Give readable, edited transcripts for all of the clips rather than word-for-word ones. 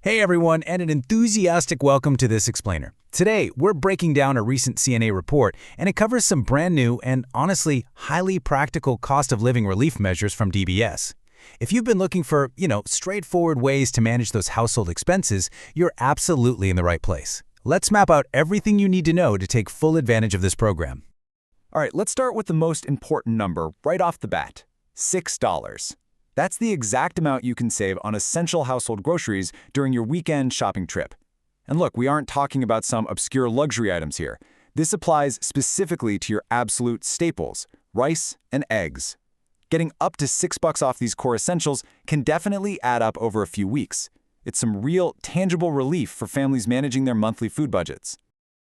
Hey everyone, and an enthusiastic welcome to this explainer. Today, we're breaking down a recent CNA report, and it covers some brand new and honestly highly practical cost of living relief measures from DBS. If you've been looking for, straightforward ways to manage those household expenses, you're absolutely in the right place. Let's map out everything you need to know to take full advantage of this program. All right, let's start with the most important number right off the bat, $6. That's the exact amount you can save on essential household groceries during your weekend shopping trip. And look, we aren't talking about some obscure luxury items here. This applies specifically to your absolute staples, rice and eggs. Getting up to $6 off these core essentials can definitely add up over a few weeks. It's some real, tangible relief for families managing their monthly food budgets.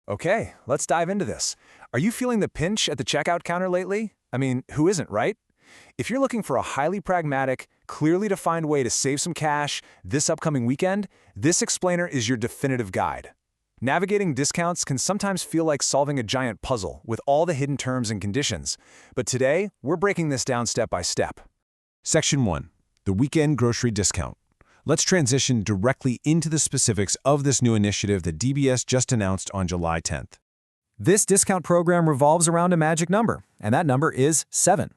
Okay, let's dive into this. Are you feeling the pinch at the checkout counter lately? I mean, who isn't, right? If you're looking for a highly pragmatic, clearly defined way to save some cash this upcoming weekend, this explainer is your definitive guide. Navigating discounts can sometimes feel like solving a giant puzzle with all the hidden terms and conditions, but today, we're breaking this down step by step. Section 1. The Weekend Grocery Discount. Let's transition directly into the specifics of this new initiative that DBS just announced on July 10th. This discount program revolves around a magic number, and that number is 7.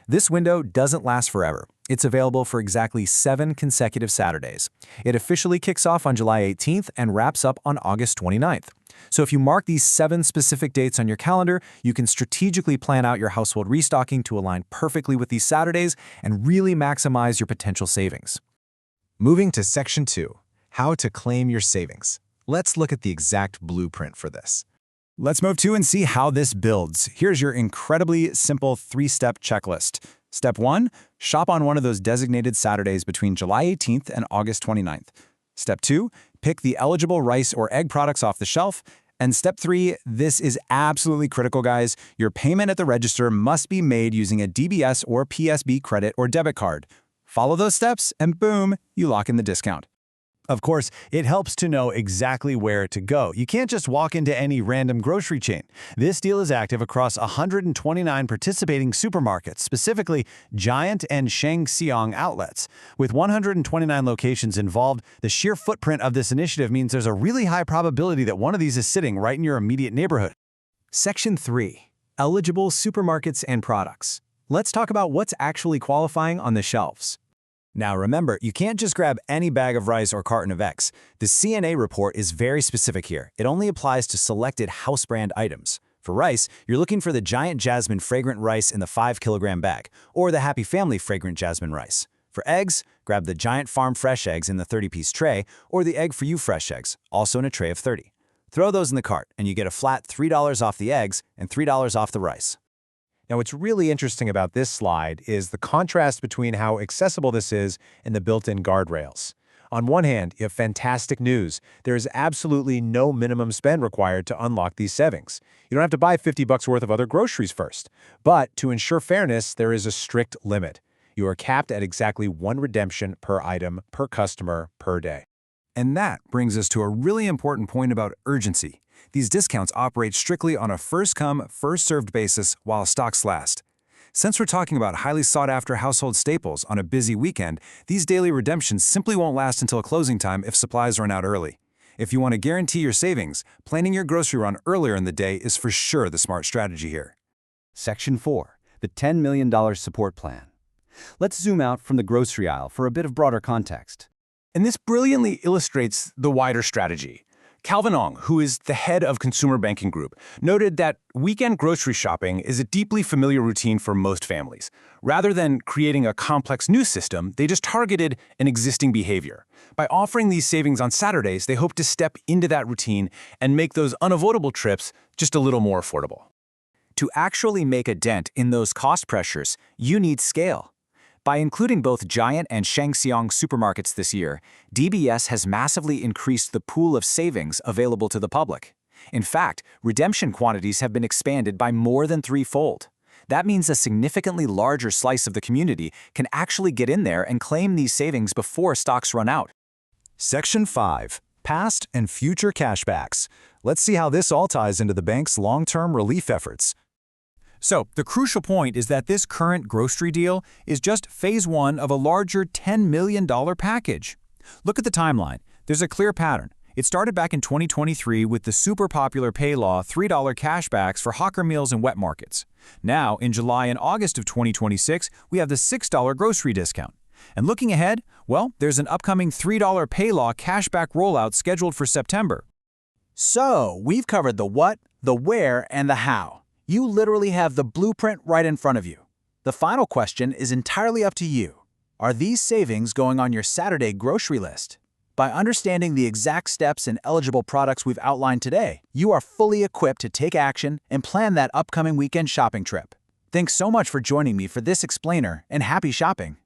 This window doesn't last forever. It's available for exactly 7 consecutive Saturdays. It officially kicks off on July 18th and wraps up on August 29th. So if you mark these 7 specific dates on your calendar, you can strategically plan out your household restocking to align perfectly with these Saturdays and really maximize your potential savings. Moving to Section 2. How to claim your savings. Let's look at the exact blueprint for this. Let's move to and see how this builds. Here's your incredibly simple 3-step checklist. Step 1, shop on one of those designated Saturdays between July 18th and August 29th. Step 2, pick the eligible rice or egg products off the shelf. And step 3, this is absolutely critical, guys. Your payment at the register must be made using a DBS or POSB credit or debit card. Follow those steps and boom, you lock in the discount. Of course, it helps to know exactly where to go. You can't just walk into any random grocery chain. This deal is active across 129 participating supermarkets, specifically Giant and Sheng Siong outlets. With 129 locations involved, the sheer footprint of this initiative means there's a really high probability that one of these is sitting right in your immediate neighborhood. Section 3. Eligible supermarkets and products. Let's talk about what's actually qualifying on the shelves. Now remember, you can't just grab any bag of rice or carton of eggs. The CNA report is very specific here. It only applies to selected house brand items. For rice, you're looking for the Giant Jasmine fragrant rice in the 5-kilogram bag, or the Happy Family fragrant jasmine rice. For eggs, grab the Giant Farm fresh eggs in the 30-piece tray, or the Egg For You fresh eggs, also in a tray of 30. Throw those in the cart, and you get a flat $3 off the eggs and $3 off the rice. Now, what's really interesting about this slide is the contrast between how accessible this is and the built-in guardrails. On one hand, you have fantastic news. There is absolutely no minimum spend required to unlock these savings. You don't have to buy $50 worth of other groceries first. But to ensure fairness, there is a strict limit. You are capped at exactly 1 redemption per item, per customer, per day. And that brings us to a really important point about urgency. These discounts operate strictly on a first-come, first-served basis while stocks last. Since we're talking about highly sought-after household staples on a busy weekend, these daily redemptions simply won't last until closing time if supplies run out early. If you want to guarantee your savings, planning your grocery run earlier in the day is for sure the smart strategy here. Section 4. The $10 million support plan. Let's zoom out from the grocery aisle for a bit of broader context. And this brilliantly illustrates the wider strategy. Calvin Ong, who is the head of Consumer Banking Group, noted that weekend grocery shopping is a deeply familiar routine for most families. Rather than creating a complex new system, they just targeted an existing behavior. By offering these savings on Saturdays, they hope to step into that routine and make those unavoidable trips just a little more affordable. To actually make a dent in those cost pressures, you need scale. By including both Giant and Sheng Siong supermarkets this year, DBS has massively increased the pool of savings available to the public. In fact, redemption quantities have been expanded by more than 3-fold. That means a significantly larger slice of the community can actually get in there and claim these savings before stocks run out. Section 5. Past and future cashbacks. Let's see how this all ties into the bank's long-term relief efforts. So, the crucial point is that this current grocery deal is just phase 1 of a larger $10 million package. Look at the timeline. There's a clear pattern. It started back in 2023 with the super popular Pay Law $3 cashbacks for hawker meals and wet markets. Now, in July and August of 2026, we have the $6 grocery discount. And looking ahead, well, there's an upcoming $3 Pay Law cashback rollout scheduled for September. So, we've covered the what, the where, and the how. You literally have the blueprint right in front of you. The final question is entirely up to you. Are these savings going on your Saturday grocery list? By understanding the exact steps and eligible products we've outlined today, you are fully equipped to take action and plan that upcoming weekend shopping trip. Thanks so much for joining me for this explainer, and happy shopping!